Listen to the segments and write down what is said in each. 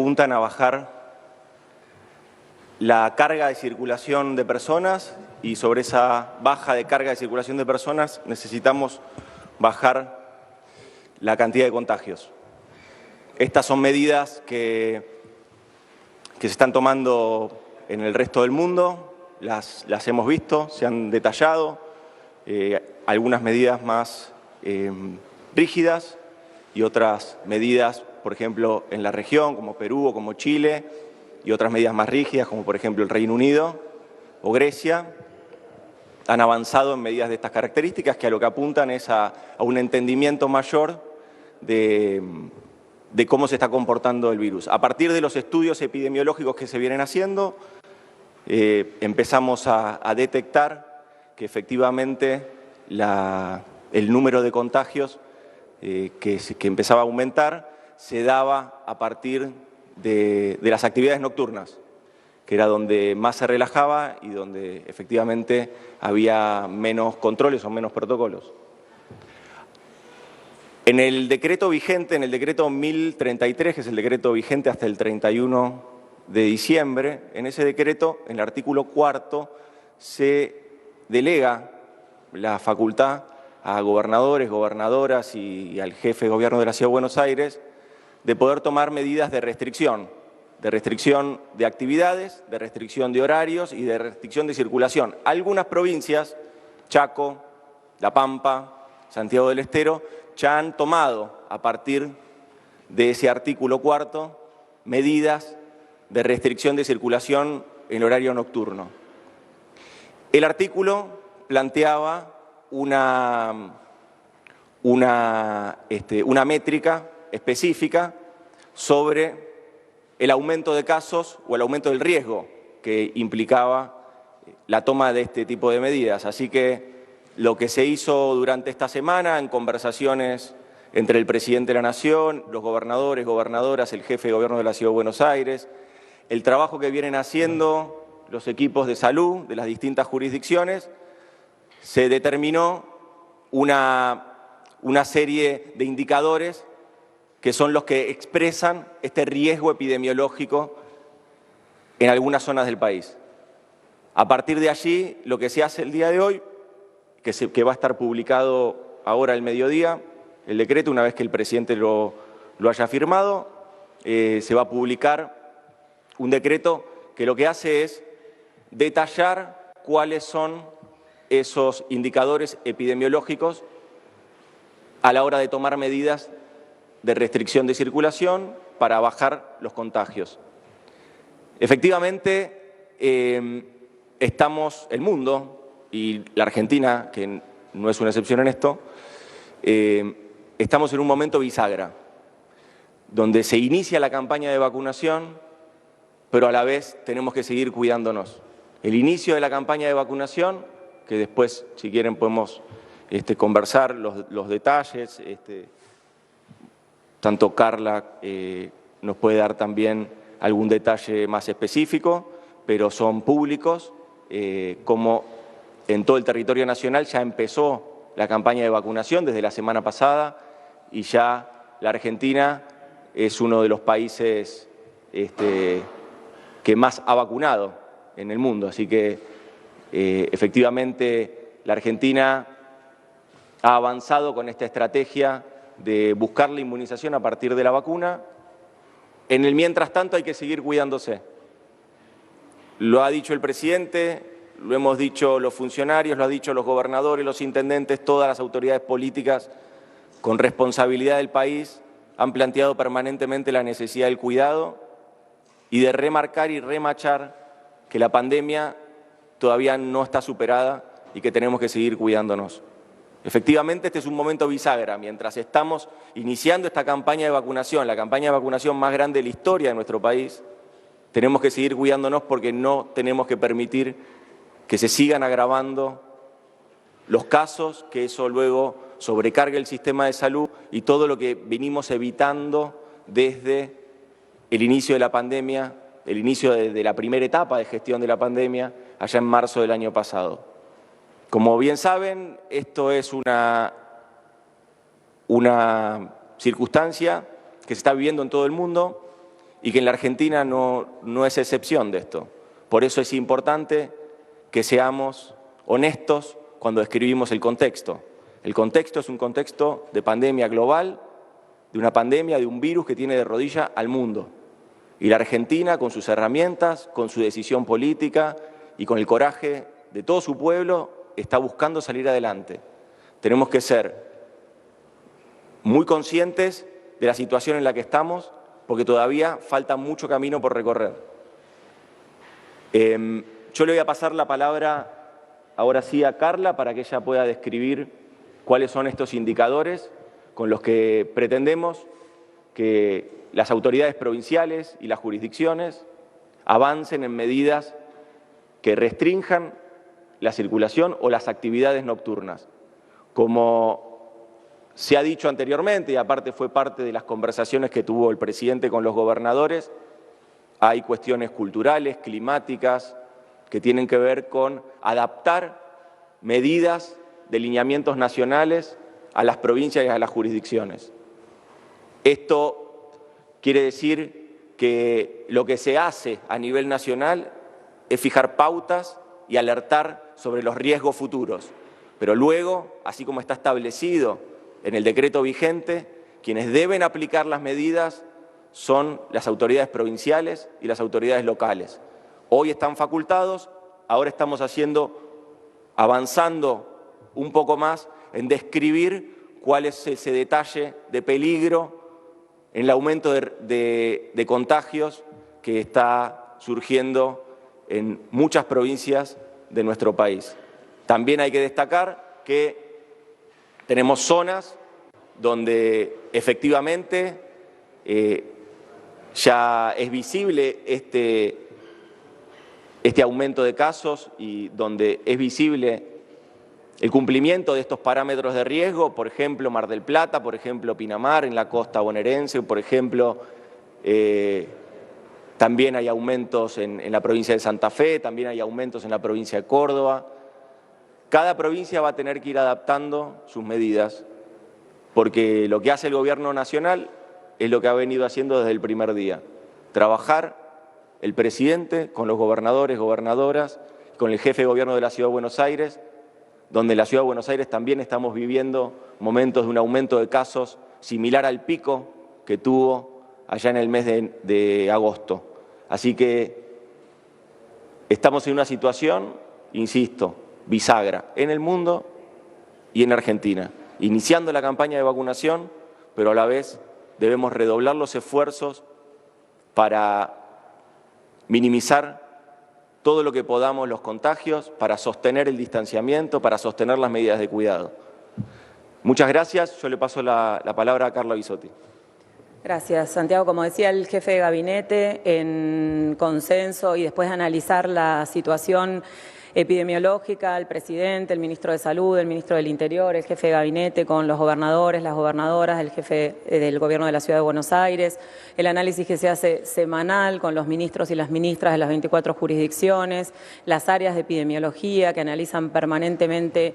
apuntan a bajar la carga de circulación de personas, y sobre esa baja de carga de circulación de personas necesitamos bajar la cantidad de contagios. Estas son medidas que se están tomando en el resto del mundo, las hemos visto, se han detallado, algunas medidas más rígidas y otras medidas, por ejemplo, en la región, como Perú o como Chile, y otras medidas más rígidas, como por ejemplo el Reino Unido o Grecia, han avanzado en medidas de estas características que a lo que apuntan es a un entendimiento mayor de cómo se está comportando el virus. A partir de los estudios epidemiológicos que se vienen haciendo, empezamos a detectar que efectivamente el número de contagios que empezaba a aumentar se daba a partir de las actividades nocturnas, que era donde más se relajaba y donde efectivamente había menos controles o menos protocolos. En el decreto vigente, en el decreto 1033, que es el decreto vigente hasta el 31 de diciembre, en ese decreto, en el artículo 4, se delega la facultad a gobernadores, gobernadoras y al jefe de gobierno de la Ciudad de Buenos Aires de poder tomar medidas de restricción de actividades, de restricción de horarios y de restricción de circulación. Algunas provincias, Chaco, La Pampa, Santiago del Estero, ya han tomado, a partir de ese artículo 4, medidas de restricción de circulación en horario nocturno. El artículo planteaba una métrica específica sobre el aumento de casos o el aumento del riesgo que implicaba la toma de este tipo de medidas. Así que lo que se hizo durante esta semana en conversaciones entre el presidente de la Nación, los gobernadores, gobernadoras, el jefe de gobierno de la Ciudad de Buenos Aires, el trabajo que vienen haciendo los equipos de salud de las distintas jurisdicciones, se determinó una serie de indicadores que son los que expresan este riesgo epidemiológico en algunas zonas del país. A partir de allí, lo que se hace el día de hoy, que va a estar publicado ahora al mediodía, el decreto, una vez que el presidente lo haya firmado, se va a publicar un decreto que lo que hace es detallar cuáles son esos indicadores epidemiológicos a la hora de tomar medidas de restricción de circulación para bajar los contagios. Efectivamente, el mundo y la Argentina, que no es una excepción en esto, estamos en un momento bisagra, donde se inicia la campaña de vacunación, pero a la vez tenemos que seguir cuidándonos. El inicio de la campaña de vacunación, que después, si quieren, podemos conversar los detalles, tanto Carla nos puede dar también algún detalle más específico, pero son públicos, como en todo el territorio nacional ya empezó la campaña de vacunación desde la semana pasada y ya la Argentina es uno de los países que más ha vacunado en el mundo. Así que efectivamente la Argentina ha avanzado con esta estrategia de buscar la inmunización a partir de la vacuna. En el mientras tanto hay que seguir cuidándose. Lo ha dicho el presidente, lo hemos dicho los funcionarios, lo han dicho los gobernadores, los intendentes, todas las autoridades políticas con responsabilidad del país han planteado permanentemente la necesidad del cuidado y de remarcar y remachar que la pandemia todavía no está superada y que tenemos que seguir cuidándonos. Efectivamente, este es un momento bisagra. Mientras estamos iniciando esta campaña de vacunación, la campaña de vacunación más grande de la historia de nuestro país, tenemos que seguir cuidándonos porque no tenemos que permitir que se sigan agravando los casos, que eso luego sobrecargue el sistema de salud y todo lo que venimos evitando desde el inicio de la pandemia, el inicio de la primera etapa de gestión de la pandemia, allá en marzo del año pasado. Como bien saben, esto es una circunstancia que se está viviendo en todo el mundo y que en la Argentina no es excepción de esto. Por eso es importante que seamos honestos cuando describimos el contexto. El contexto es un contexto de pandemia global, de una pandemia, de un virus que tiene de rodilla al mundo. Y la Argentina, con sus herramientas, con su decisión política y con el coraje de todo su pueblo, está buscando salir adelante. Tenemos que ser muy conscientes de la situación en la que estamos, porque todavía falta mucho camino por recorrer. Yo le voy a pasar la palabra ahora sí a Carla para que ella pueda describir cuáles son estos indicadores con los que pretendemos que las autoridades provinciales y las jurisdicciones avancen en medidas que restrinjan la circulación o las actividades nocturnas. Como se ha dicho anteriormente, y aparte fue parte de las conversaciones que tuvo el presidente con los gobernadores, hay cuestiones culturales, climáticas, que tienen que ver con adaptar medidas de lineamientos nacionales a las provincias y a las jurisdicciones. Esto quiere decir que lo que se hace a nivel nacional es fijar pautas y alertar sobre los riesgos futuros. Pero luego, así como está establecido en el decreto vigente, quienes deben aplicar las medidas son las autoridades provinciales y las autoridades locales. Hoy están facultados, ahora estamos avanzando un poco más en describir cuál es ese detalle de peligro en el aumento de contagios que está surgiendo en muchas provincias de nuestro país. También hay que destacar que tenemos zonas donde efectivamente ya es visible este aumento de casos y donde es visible el cumplimiento de estos parámetros de riesgo, por ejemplo, Mar del Plata, por ejemplo, Pinamar, en la costa bonaerense, por ejemplo, también hay aumentos en la provincia de Santa Fe, también hay aumentos en la provincia de Córdoba. Cada provincia va a tener que ir adaptando sus medidas, porque lo que hace el Gobierno Nacional es lo que ha venido haciendo desde el primer día. Trabajar el presidente con los gobernadores, gobernadoras, con el jefe de gobierno de la Ciudad de Buenos Aires, donde en la Ciudad de Buenos Aires también estamos viviendo momentos de un aumento de casos similar al pico que tuvo allá en el mes de agosto. Así que estamos en una situación, insisto, bisagra en el mundo y en Argentina, iniciando la campaña de vacunación, pero a la vez debemos redoblar los esfuerzos para minimizar todo lo que podamos los contagios, para sostener el distanciamiento, para sostener las medidas de cuidado. Muchas gracias. Yo le paso la palabra a Carla Bisotti. Gracias, Santiago. Como decía el jefe de gabinete, en consenso y después de analizar la situación epidemiológica, el presidente, el ministro de Salud, el ministro del Interior, el jefe de gabinete con los gobernadores, las gobernadoras, el jefe del gobierno de la Ciudad de Buenos Aires, el análisis que se hace semanal con los ministros y las ministras de las 24 jurisdicciones, las áreas de epidemiología que analizan permanentemente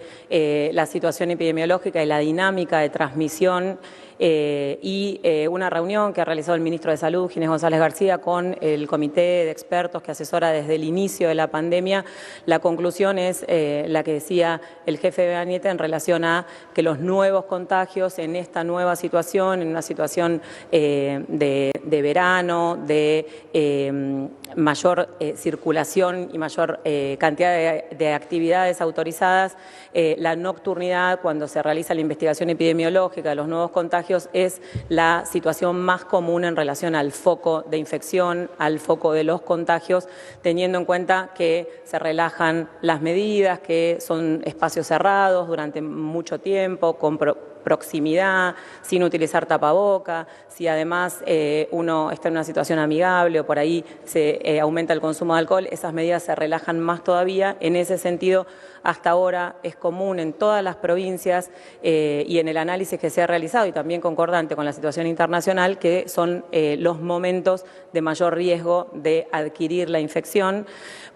la situación epidemiológica y la dinámica de transmisión y una reunión que ha realizado el ministro de Salud, Ginés González García, con el comité de expertos que asesora desde el inicio de la pandemia. La conclusión es la que decía el jefe de gabinete en relación a que los nuevos contagios en esta nueva situación, en una situación de verano, de mayor circulación y mayor cantidad de actividades autorizadas, la nocturnidad, cuando se realiza la investigación epidemiológica de los nuevos contagios, es la situación más común en relación al foco de infección, al foco de los contagios, teniendo en cuenta que se relajan las medidas, que son espacios cerrados durante mucho tiempo, con proximidad, sin utilizar tapaboca, si además uno está en una situación amigable o por ahí se aumenta el consumo de alcohol, esas medidas se relajan más todavía. En ese sentido, hasta ahora es común en todas las provincias y en el análisis que se ha realizado y también concordante con la situación internacional, que son los momentos de mayor riesgo de adquirir la infección.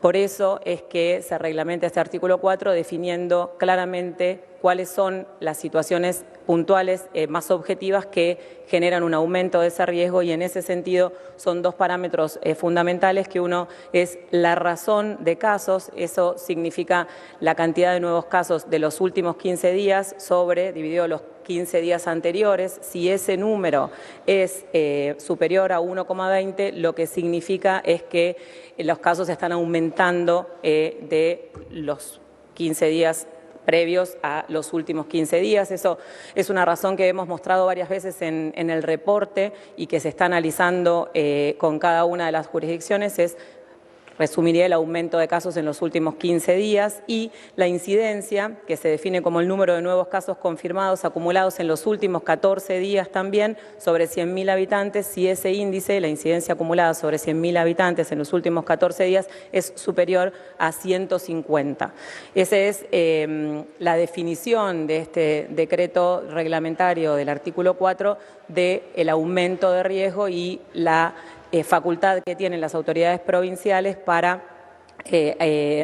Por eso es que se reglamenta este artículo 4 definiendo claramente cuáles son las situaciones puntuales más objetivas que generan un aumento de ese riesgo, y en ese sentido son dos parámetros fundamentales, que uno es la razón de casos, eso significa la cantidad de nuevos casos de los últimos 15 días dividido los 15 días anteriores. Si ese número es superior a 1,20, lo que significa es que los casos están aumentando de los 15 días previos a los últimos 15 días. Eso es una razón que hemos mostrado varias veces en el reporte y que se está analizando con cada una de las jurisdicciones. Resumiría el aumento de casos en los últimos 15 días y la incidencia, que se define como el número de nuevos casos confirmados acumulados en los últimos 14 días también, sobre 100.000 habitantes. Si ese índice, la incidencia acumulada sobre 100.000 habitantes en los últimos 14 días, es superior a 150. Esa es la definición de este decreto reglamentario del artículo 4 del aumento de riesgo y la facultad que tienen las autoridades provinciales para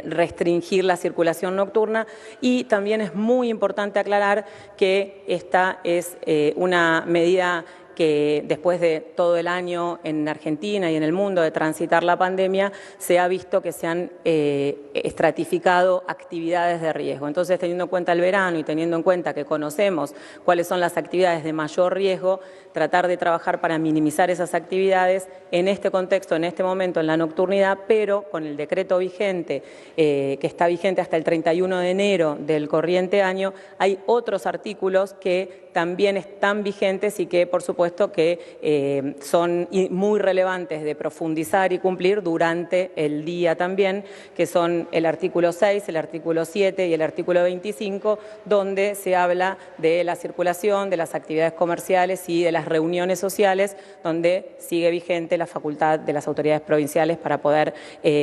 restringir la circulación nocturna. Y también es muy importante aclarar que esta es una medida que después de todo el año en Argentina y en el mundo de transitar la pandemia, se ha visto que se han estratificado actividades de riesgo. Entonces, teniendo en cuenta el verano y teniendo en cuenta que conocemos cuáles son las actividades de mayor riesgo, tratar de trabajar para minimizar esas actividades en este contexto, en este momento, en la nocturnidad, pero con el decreto vigente, que está vigente hasta el 31 de enero del corriente año, hay otros artículos que también están vigentes y que, por supuesto, que son muy relevantes de profundizar y cumplir durante el día también, que son el artículo 6, el artículo 7 y el artículo 25, donde se habla de la circulación, de las actividades comerciales y de las reuniones sociales, donde sigue vigente la facultad de las autoridades provinciales para poder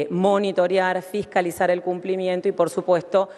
monitorear, fiscalizar el cumplimiento y, por supuesto,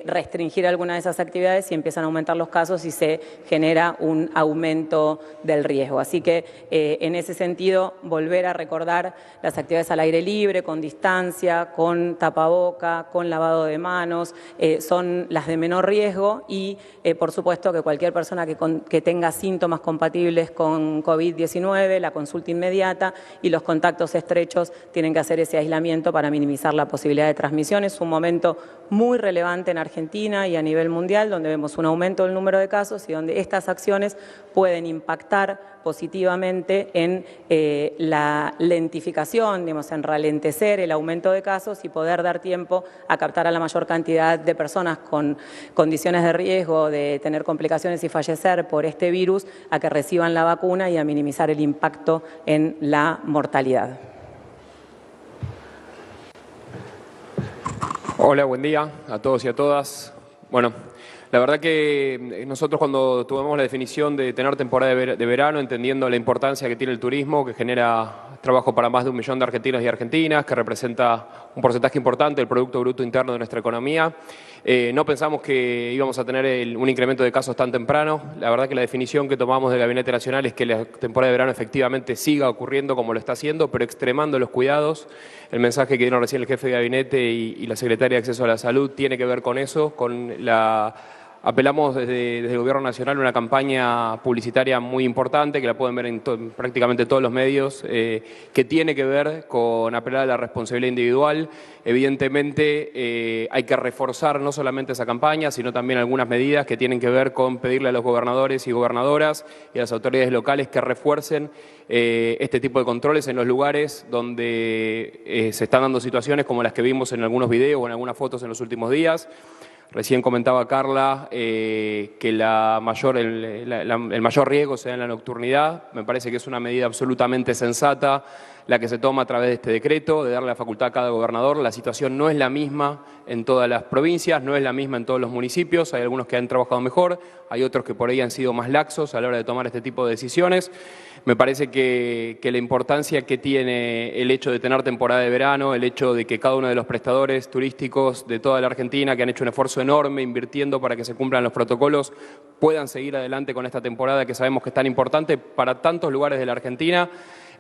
restringir algunas de esas actividades si empiezan a aumentar los casos y se genera un aumento del riesgo. Así que en ese sentido, volver a recordar las actividades al aire libre, con distancia, con tapaboca, con lavado de manos, son las de menor riesgo y, por supuesto, que cualquier persona que tenga síntomas compatibles con COVID-19, la consulta inmediata y los contactos estrechos tienen que hacer ese aislamiento para minimizar la posibilidad de transmisión. Es un momento muy relevante en Argentina y a nivel mundial, donde vemos un aumento del número de casos y donde estas acciones pueden impactar positivamente en la lentificación, digamos, en ralentecer el aumento de casos y poder dar tiempo a captar a la mayor cantidad de personas con condiciones de riesgo de tener complicaciones y fallecer por este virus, a que reciban la vacuna y a minimizar el impacto en la mortalidad. Hola, buen día a todos y a todas. Bueno, la verdad que nosotros cuando tuvimos la definición de tener temporada de verano, entendiendo la importancia que tiene el turismo, que genera trabajo para más de 1 millón de argentinos y argentinas, que representa un porcentaje importante del Producto Bruto Interno de nuestra economía, no pensamos que íbamos a tener un incremento de casos tan temprano. La verdad que la definición que tomamos del Gabinete Nacional es que la temporada de verano efectivamente siga ocurriendo como lo está haciendo, pero extremando los cuidados. El mensaje que dieron recién el jefe de gabinete y la secretaria de Acceso a la Salud tiene que ver con eso, con la... Apelamos desde el Gobierno Nacional a una campaña publicitaria muy importante, que la pueden ver en prácticamente todos los medios, que tiene que ver con apelar a la responsabilidad individual. Evidentemente hay que reforzar no solamente esa campaña, sino también algunas medidas que tienen que ver con pedirle a los gobernadores y gobernadoras y a las autoridades locales que refuercen este tipo de controles en los lugares donde se están dando situaciones como las que vimos en algunos videos o en algunas fotos en los últimos días. Recién comentaba Carla que el mayor riesgo se da en la nocturnidad. Me parece que es una medida absolutamente sensata la que se toma a través de este decreto, de darle la facultad a cada gobernador. La situación no es la misma en todas las provincias, no es la misma en todos los municipios. Hay algunos que han trabajado mejor, hay otros que por ahí han sido más laxos a la hora de tomar este tipo de decisiones. Me parece que la importancia que tiene el hecho de tener temporada de verano, el hecho de que cada uno de los prestadores turísticos de toda la Argentina, que han hecho un esfuerzo enorme invirtiendo para que se cumplan los protocolos, puedan seguir adelante con esta temporada que sabemos que es tan importante para tantos lugares de la Argentina.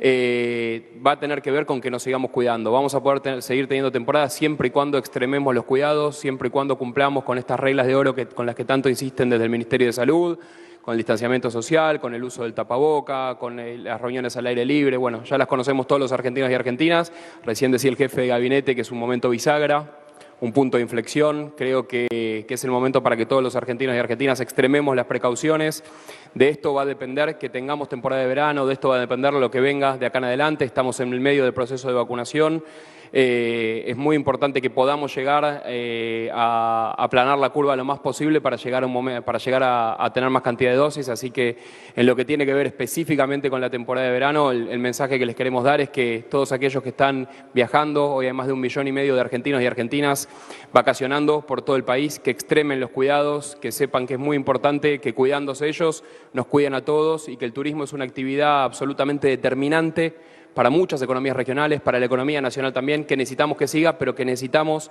va a tener que ver con que nos sigamos cuidando. Vamos a poder seguir teniendo temporadas siempre y cuando extrememos los cuidados, siempre y cuando cumplamos con estas reglas de oro con las que tanto insisten desde el Ministerio de Salud, con el distanciamiento social, con el uso del tapaboca, con las reuniones al aire libre. Bueno, ya las conocemos todos los argentinos y argentinas. Recién decía el jefe de gabinete que es un momento bisagra, un punto de inflexión. Creo que es el momento para que todos los argentinos y argentinas extrememos las precauciones. De esto va a depender que tengamos temporada de verano, de esto va a depender lo que venga de acá en adelante. Estamos en el medio del proceso de vacunación. Es muy importante que podamos llegar a aplanar la curva lo más posible para llegar a tener más cantidad de dosis, así que en lo que tiene que ver específicamente con la temporada de verano, el mensaje que les queremos dar es que todos aquellos que están viajando, hoy hay más de 1,5 millones de argentinos y argentinas vacacionando por todo el país, que extremen los cuidados, que sepan que es muy importante que cuidándose ellos nos cuiden a todos y que el turismo es una actividad absolutamente determinante para muchas economías regionales, para la economía nacional también, que necesitamos que siga, pero que necesitamos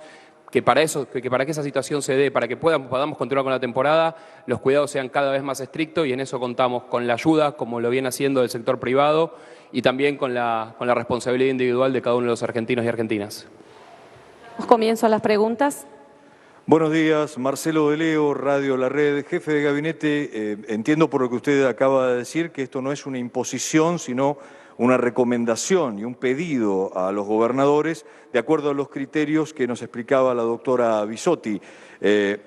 que para que esa situación se dé, para que podamos continuar con la temporada, los cuidados sean cada vez más estrictos y en eso contamos con la ayuda, como lo viene haciendo el sector privado, y también con la responsabilidad individual de cada uno de los argentinos y argentinas. Comienzo las preguntas. Buenos días, Marcelo de Leo, Radio La Red. Jefe de gabinete, entiendo por lo que usted acaba de decir que esto no es una imposición, sino una recomendación y un pedido a los gobernadores de acuerdo a los criterios que nos explicaba la doctora Bisotti.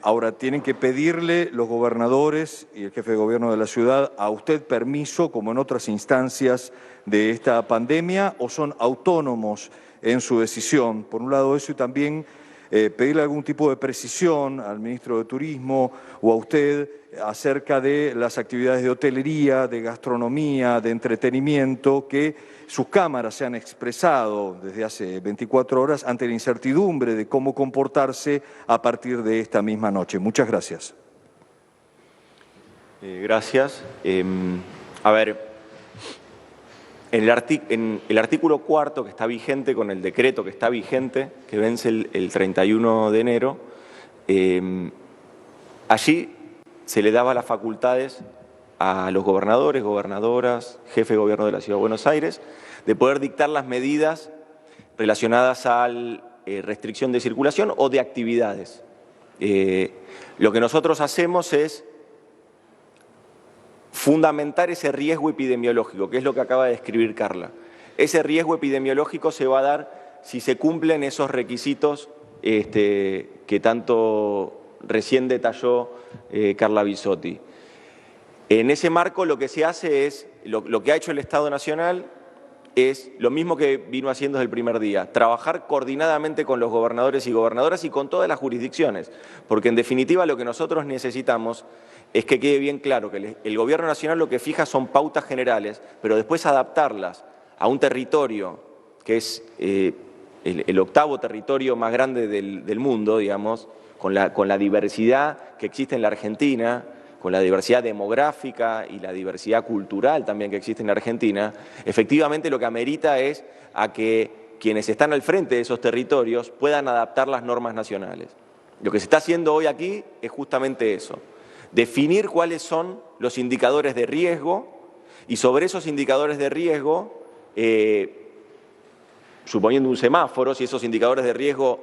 Ahora, ¿tienen que pedirle los gobernadores y el jefe de gobierno de la ciudad a usted permiso, como en otras instancias de esta pandemia, o son autónomos en su decisión? Por un lado eso, y también pedirle algún tipo de precisión al ministro de Turismo o a usted acerca de las actividades de hotelería, de gastronomía, de entretenimiento, que sus cámaras se han expresado desde hace 24 horas ante la incertidumbre de cómo comportarse a partir de esta misma noche. Muchas gracias. Gracias. A ver, en el artículo 4 que está vigente, con el decreto que está vigente, que vence el 31 de enero, allí se le daba las facultades a los gobernadores, gobernadoras, jefe de gobierno de la Ciudad de Buenos Aires, de poder dictar las medidas relacionadas a restricción de circulación o de actividades. Lo que nosotros hacemos es fundamentar ese riesgo epidemiológico, que es lo que acaba de describir Carla. Ese riesgo epidemiológico se va a dar si se cumplen esos requisitos que tanto recién detalló Carla Bisotti. En ese marco lo que se hace es, lo que ha hecho el Estado Nacional es lo mismo que vino haciendo desde el primer día, trabajar coordinadamente con los gobernadores y gobernadoras y con todas las jurisdicciones, porque en definitiva lo que nosotros necesitamos es que quede bien claro que el Gobierno Nacional lo que fija son pautas generales, pero después adaptarlas a un territorio que es el octavo territorio más grande del mundo, digamos, con la diversidad que existe en la Argentina, con la diversidad demográfica y la diversidad cultural también que existe en la Argentina, efectivamente lo que amerita es a que quienes están al frente de esos territorios puedan adaptar las normas nacionales. Lo que se está haciendo hoy aquí es justamente eso, definir cuáles son los indicadores de riesgo y sobre esos indicadores de riesgo, suponiendo un semáforo, si esos indicadores de riesgo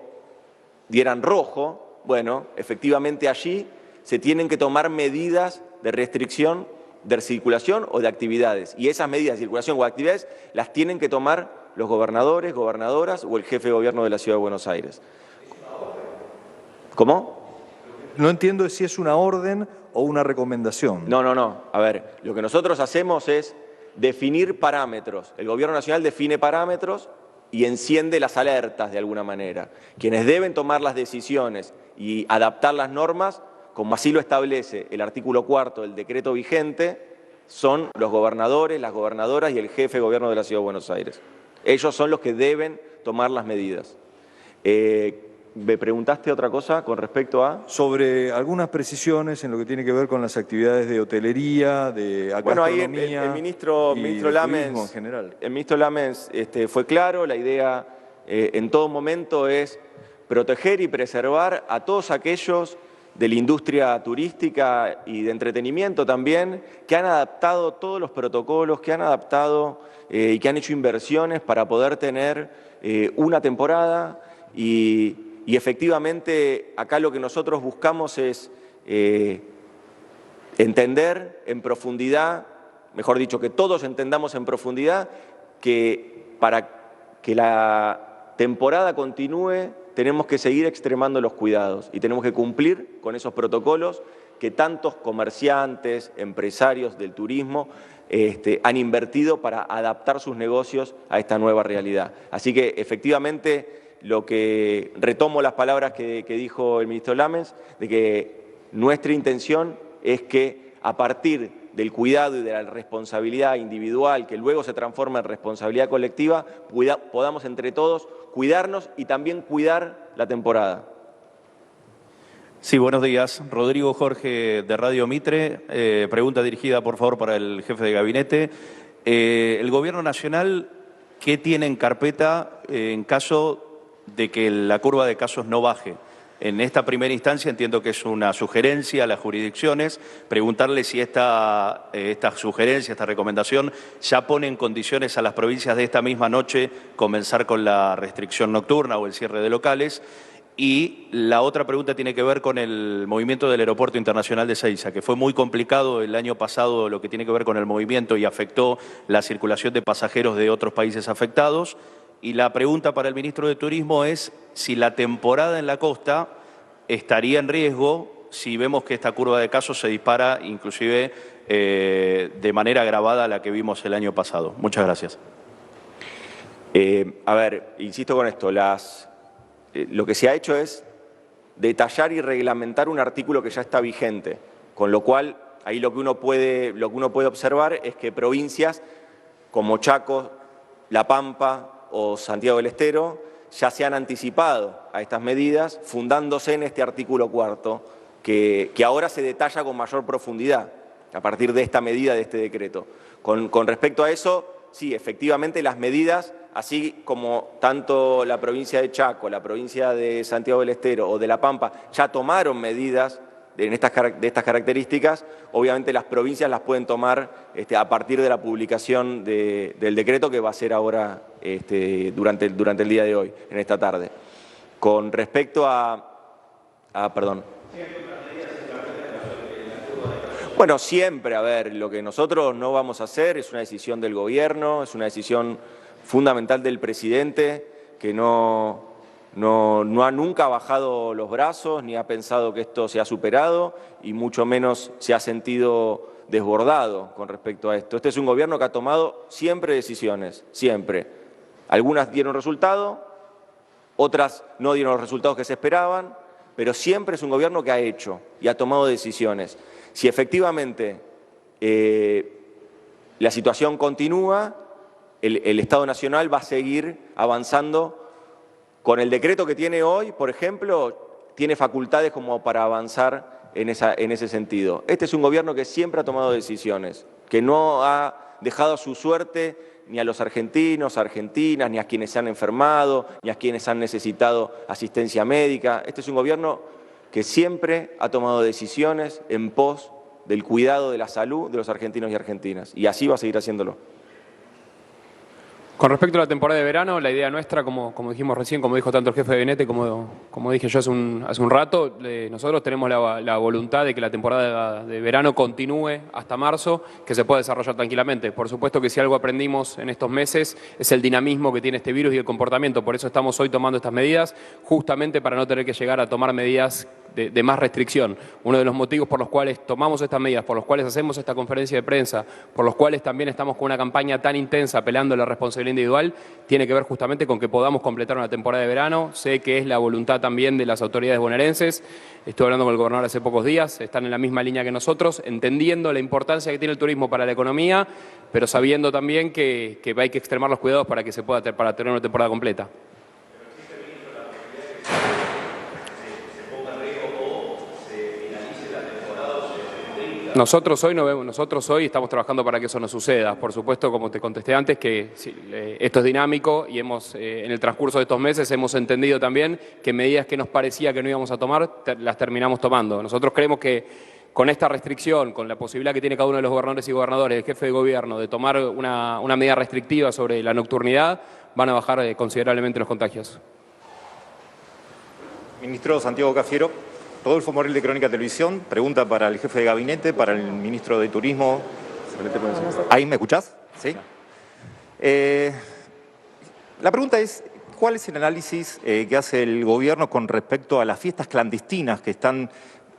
dieran rojo, bueno, efectivamente allí se tienen que tomar medidas de restricción de circulación o de actividades. Y esas medidas de circulación o de actividades las tienen que tomar los gobernadores, gobernadoras o el jefe de gobierno de la Ciudad de Buenos Aires. ¿Cómo? No entiendo si es una orden o una recomendación. No. A ver, lo que nosotros hacemos es definir parámetros. El Gobierno Nacional define parámetros y enciende las alertas de alguna manera. Quienes deben tomar las decisiones y adaptar las normas, como así lo establece el artículo 4 del decreto vigente, son los gobernadores, las gobernadoras y el jefe de gobierno de la Ciudad de Buenos Aires. Ellos son los que deben tomar las medidas. ¿Me preguntaste otra cosa con respecto a...? Sobre algunas precisiones en lo que tiene que ver con las actividades de hotelería, de gastronomía. Bueno, ahí el ministro Lammens, en general. El ministro Lammens fue claro, la idea en todo momento es proteger y preservar a todos aquellos de la industria turística y de entretenimiento también, que han adaptado todos los protocolos, que han adaptado y que han hecho inversiones para poder tener una temporada y efectivamente acá lo que nosotros buscamos es entender en profundidad, mejor dicho, que todos entendamos en profundidad que para que la temporada continúe tenemos que seguir extremando los cuidados y tenemos que cumplir con esos protocolos que tantos comerciantes, empresarios del turismo han invertido para adaptar sus negocios a esta nueva realidad. Así que efectivamente lo que retomo las palabras que dijo el ministro Lames, de que nuestra intención es que a partir del cuidado y de la responsabilidad individual, que luego se transforma en responsabilidad colectiva, podamos entre todos cuidarnos y también cuidar la temporada. Sí, buenos días. Rodrigo Jorge, de Radio Mitre. Pregunta dirigida, por favor, para el jefe de gabinete. El Gobierno Nacional, ¿qué tiene en carpeta en caso de que la curva de casos no baje? En esta primera instancia entiendo que es una sugerencia a las jurisdicciones. Preguntarle si esta sugerencia, esta recomendación, ya pone en condiciones a las provincias de esta misma noche comenzar con la restricción nocturna o el cierre de locales. Y la otra pregunta tiene que ver con el movimiento del Aeropuerto Internacional de Ezeiza, que fue muy complicado el año pasado lo que tiene que ver con el movimiento y afectó la circulación de pasajeros de otros países afectados. Y la pregunta para el ministro de Turismo es si la temporada en la costa estaría en riesgo si vemos que esta curva de casos se dispara inclusive de manera agravada a la que vimos el año pasado. Muchas gracias. A ver, insisto con esto, lo que se ha hecho es detallar y reglamentar un artículo que ya está vigente, con lo cual ahí lo que uno puede observar es que provincias como Chaco, La Pampa o Santiago del Estero ya se han anticipado a estas medidas fundándose en este artículo 4 que ahora se detalla con mayor profundidad a partir de esta medida, de este decreto. Con respecto a eso, sí, efectivamente las medidas, así como tanto la provincia de Chaco, la provincia de Santiago del Estero o de La Pampa ya tomaron medidas de estas características, obviamente las provincias las pueden tomar a partir de la publicación del decreto que va a ser ahora durante el día de hoy, en esta tarde. Con respecto perdón. Bueno, siempre, a ver, lo que nosotros no vamos a hacer es una decisión del gobierno, es una decisión fundamental del presidente, que no ha nunca bajado los brazos, ni ha pensado que esto se ha superado, y mucho menos se ha sentido desbordado con respecto a esto. Este es un gobierno que ha tomado siempre decisiones, siempre. Algunas dieron resultado, otras no dieron los resultados que se esperaban, pero siempre es un gobierno que ha hecho y ha tomado decisiones. Si efectivamente la situación continúa, el Estado Nacional va a seguir avanzando. Con el decreto que tiene hoy, por ejemplo, tiene facultades como para avanzar en ese sentido. Este es un gobierno que siempre ha tomado decisiones, que no ha dejado a su suerte ni a los argentinos, argentinas, ni a quienes se han enfermado, ni a quienes han necesitado asistencia médica. Este es un gobierno que siempre ha tomado decisiones en pos del cuidado de la salud de los argentinos y argentinas, y así va a seguir haciéndolo. Con respecto a la temporada de verano, la idea nuestra, como dijimos recién, como dijo tanto el jefe de gabinete como dije yo hace un rato, nosotros tenemos la voluntad de que la temporada de verano continúe hasta marzo, que se pueda desarrollar tranquilamente. Por supuesto que si algo aprendimos en estos meses es el dinamismo que tiene este virus y el comportamiento. Por eso estamos hoy tomando estas medidas, justamente para no tener que llegar a tomar medidas de más restricción. Uno de los motivos por los cuales tomamos estas medidas, por los cuales hacemos esta conferencia de prensa, por los cuales también estamos con una campaña tan intensa apelando a la responsabilidad individual, tiene que ver justamente con que podamos completar una temporada de verano. Sé que es la voluntad también de las autoridades bonaerenses. Estuve hablando con el gobernador hace pocos días, están en la misma línea que nosotros, entendiendo la importancia que tiene el turismo para la economía, pero sabiendo también que hay que extremar los cuidados para que se pueda para tener una temporada completa. Nosotros hoy estamos trabajando para que eso no suceda. Por supuesto, como te contesté antes, que sí, esto es dinámico y en el transcurso de estos meses hemos entendido también que medidas que nos parecía que no íbamos a tomar, las terminamos tomando. Nosotros creemos que con esta restricción, con la posibilidad que tiene cada uno de los gobernadores y gobernadores, el jefe de gobierno, de tomar una medida restrictiva sobre la nocturnidad, van a bajar considerablemente los contagios. Ministro Santiago Cafiero, Rodolfo Morel de Crónica Televisión, pregunta para el jefe de gabinete, para el ministro de Turismo. ¿Ahí me escuchás? ¿Sí? La pregunta es, ¿cuál es el análisis que hace el gobierno con respecto a las fiestas clandestinas que están,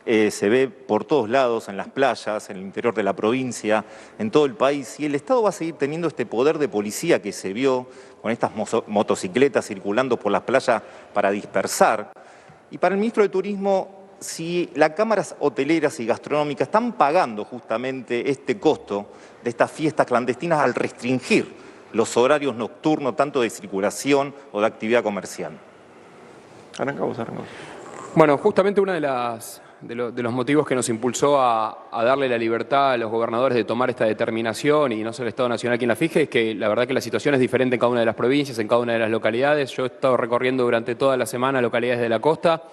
se ve por todos lados, en las playas, en el interior de la provincia, en todo el país? Y el Estado va a seguir teniendo este poder de policía que se vio con estas motocicletas circulando por las playas para dispersar. Y para el ministro de Turismo, si las cámaras hoteleras y gastronómicas están pagando justamente este costo de estas fiestas clandestinas al restringir los horarios nocturnos, tanto de circulación o de actividad comercial. Arrancamos. Bueno, justamente uno de los motivos que nos impulsó a darle la libertad a los gobernadores de tomar esta determinación y no ser el Estado Nacional quien la fije es que la verdad que la situación es diferente en cada una de las provincias, en cada una de las localidades. Yo he estado recorriendo durante toda la semana localidades de la costa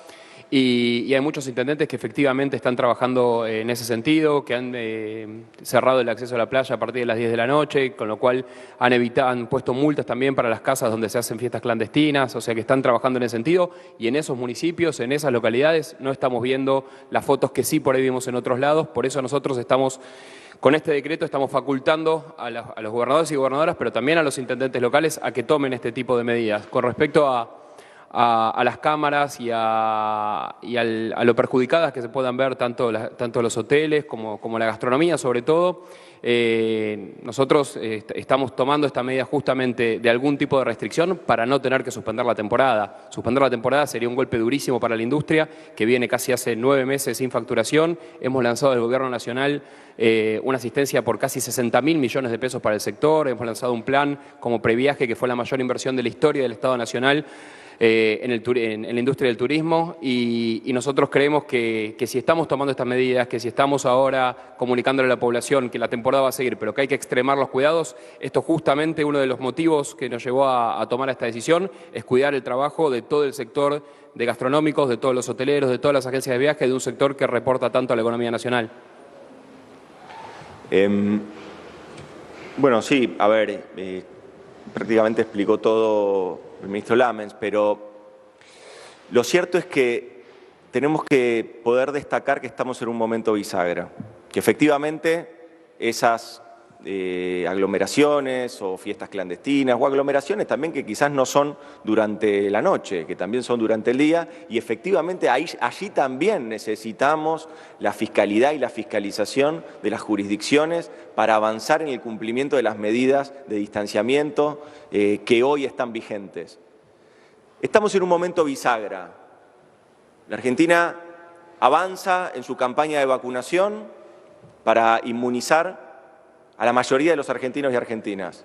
y hay muchos intendentes que efectivamente están trabajando en ese sentido, que han cerrado el acceso a la playa a partir de las 10 de la noche, con lo cual han puesto multas también para las casas donde se hacen fiestas clandestinas, o sea que están trabajando en ese sentido, y en esos municipios, en esas localidades, no estamos viendo las fotos que sí por ahí vimos en otros lados. Por eso nosotros estamos, con este decreto, estamos facultando a los gobernadores y gobernadoras, pero también a los intendentes locales, a que tomen este tipo de medidas. Con respecto a las cámaras y a lo perjudicadas que se puedan ver tanto los hoteles como la gastronomía, sobre todo, nosotros estamos tomando esta medida justamente de algún tipo de restricción para no tener que suspender la temporada. Suspender la temporada sería un golpe durísimo para la industria, que viene casi hace 9 meses sin facturación. Hemos lanzado del Gobierno Nacional una asistencia por casi 60.000 millones de pesos para el sector. Hemos lanzado un plan como previaje que fue la mayor inversión de la historia del Estado Nacional en la industria del turismo, y nosotros creemos que si estamos tomando estas medidas, que si estamos ahora comunicándole a la población que la temporada va a seguir, pero que hay que extremar los cuidados, esto justamente uno de los motivos que nos llevó a tomar esta decisión es cuidar el trabajo de todo el sector de gastronómicos, de todos los hoteleros, de todas las agencias de viaje, de un sector que reporta tanto a la economía nacional. Bueno, sí, a ver, prácticamente explicó todo el ministro Lamens, pero lo cierto es que tenemos que poder destacar que estamos en un momento bisagra, que efectivamente esas aglomeraciones o fiestas clandestinas o aglomeraciones también que quizás no son durante la noche, que también son durante el día, y efectivamente allí también necesitamos la fiscalidad y la fiscalización de las jurisdicciones para avanzar en el cumplimiento de las medidas de distanciamiento que hoy están vigentes. Estamos en un momento bisagra. La Argentina avanza en su campaña de vacunación para inmunizar a la mayoría de los argentinos y argentinas.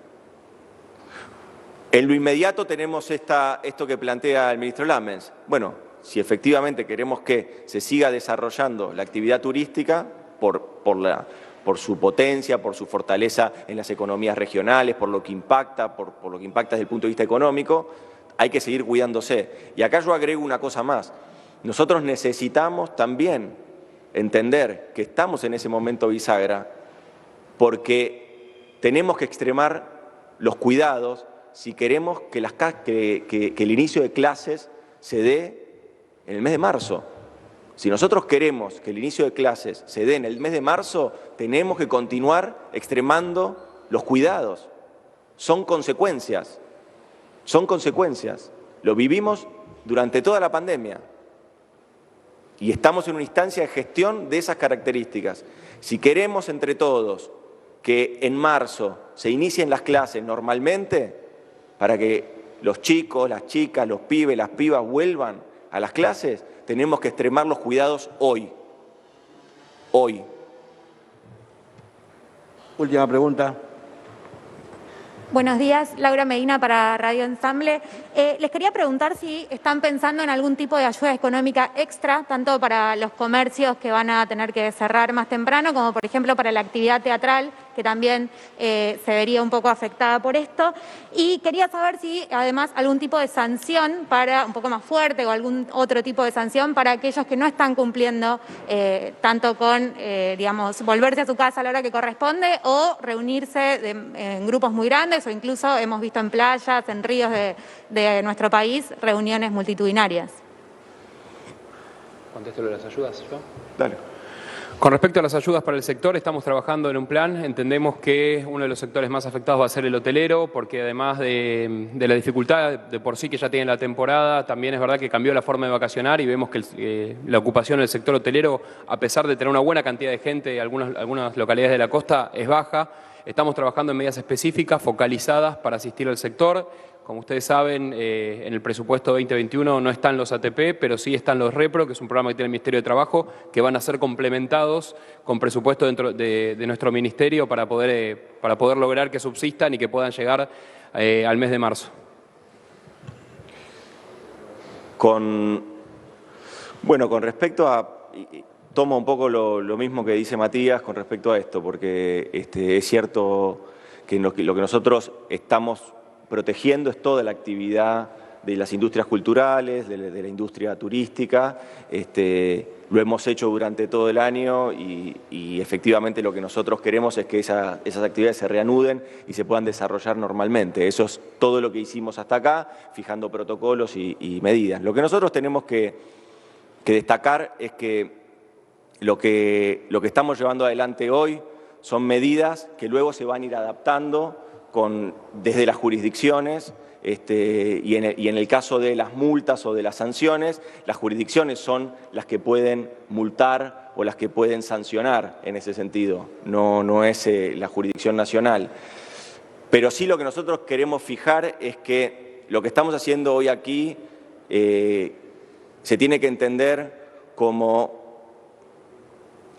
En lo inmediato tenemos esto que plantea el ministro Lamens. Bueno, si efectivamente queremos que se siga desarrollando la actividad turística por su potencia, por su fortaleza en las economías regionales, por lo que impacta, por lo que impacta desde el punto de vista económico, hay que seguir cuidándose. Y acá yo agrego una cosa más. Nosotros necesitamos también entender que estamos en ese momento bisagra, porque tenemos que extremar los cuidados si queremos que el inicio de clases se dé en el mes de marzo. Si nosotros queremos que el inicio de clases se dé en el mes de marzo, tenemos que continuar extremando los cuidados. Son consecuencias. Lo vivimos durante toda la pandemia y estamos en una instancia de gestión de esas características. Si queremos entre todos que en marzo se inicien las clases normalmente, para que los chicos, las chicas, los pibes, las pibas vuelvan a las clases, tenemos que extremar los cuidados hoy. Hoy. Última pregunta. Buenos días, Laura Medina para Radio Ensamble. Les quería preguntar si están pensando en algún tipo de ayuda económica extra, tanto para los comercios que van a tener que cerrar más temprano, como por ejemplo para la actividad teatral, que también se vería un poco afectada por esto. Y quería saber si además algún tipo de sanción un poco más fuerte o algún otro tipo de sanción para aquellos que no están cumpliendo tanto con, digamos, volverse a su casa a la hora que corresponde o reunirse en grupos muy grandes, o incluso hemos visto en playas, en ríos de nuestro país, reuniones multitudinarias. ¿Contesto lo de las ayudas yo? Dale. Con respecto a las ayudas para el sector, estamos trabajando en un plan. Entendemos que uno de los sectores más afectados va a ser el hotelero, porque además de la dificultad de por sí que ya tiene la temporada, también es verdad que cambió la forma de vacacionar y vemos que la ocupación del sector hotelero, a pesar de tener una buena cantidad de gente, algunas localidades de la costa es baja. Estamos trabajando en medidas específicas, focalizadas para asistir al sector. Como ustedes saben, en el presupuesto 2021 no están los ATP, pero sí están los REPRO, que es un programa que tiene el Ministerio de Trabajo, que van a ser complementados con presupuesto dentro de nuestro ministerio para poder lograr que subsistan y que puedan llegar al mes de marzo. Con respecto a... Tomo un poco lo mismo que dice Matías con respecto a esto, porque es cierto que lo que nosotros estamos protegiendo es toda la actividad de las industrias culturales, de la industria turística. Lo hemos hecho durante todo el año y efectivamente lo que nosotros queremos es que esas actividades se reanuden y se puedan desarrollar normalmente. Eso es todo lo que hicimos hasta acá, fijando protocolos y medidas. Lo que nosotros tenemos que destacar es que lo que estamos llevando adelante hoy son medidas que luego se van a ir adaptando desde las jurisdicciones y en el caso de las multas o de las sanciones, las jurisdicciones son las que pueden multar o las que pueden sancionar en ese sentido, no es la jurisdicción nacional. Pero sí lo que nosotros queremos fijar es que lo que estamos haciendo hoy aquí se tiene que entender como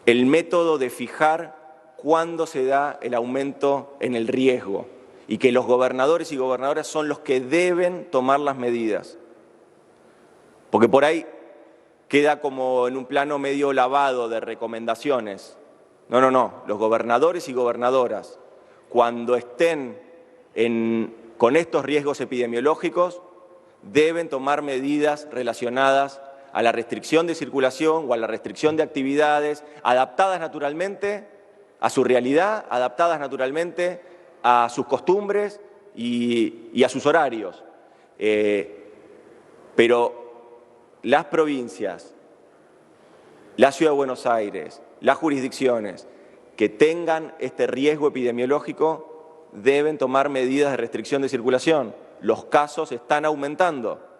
el método de fijar cuándo se da el aumento en el riesgo y que los gobernadores y gobernadoras son los que deben tomar las medidas. Porque por ahí queda como en un plano medio lavado de recomendaciones. No. Los gobernadores y gobernadoras, cuando estén con estos riesgos epidemiológicos, deben tomar medidas relacionadas a la restricción de circulación o a la restricción de actividades, adaptadas naturalmente a su realidad, adaptadas naturalmente a sus costumbres y a sus horarios. Pero las provincias, la Ciudad de Buenos Aires, las jurisdicciones que tengan este riesgo epidemiológico deben tomar medidas de restricción de circulación. Los casos están aumentando.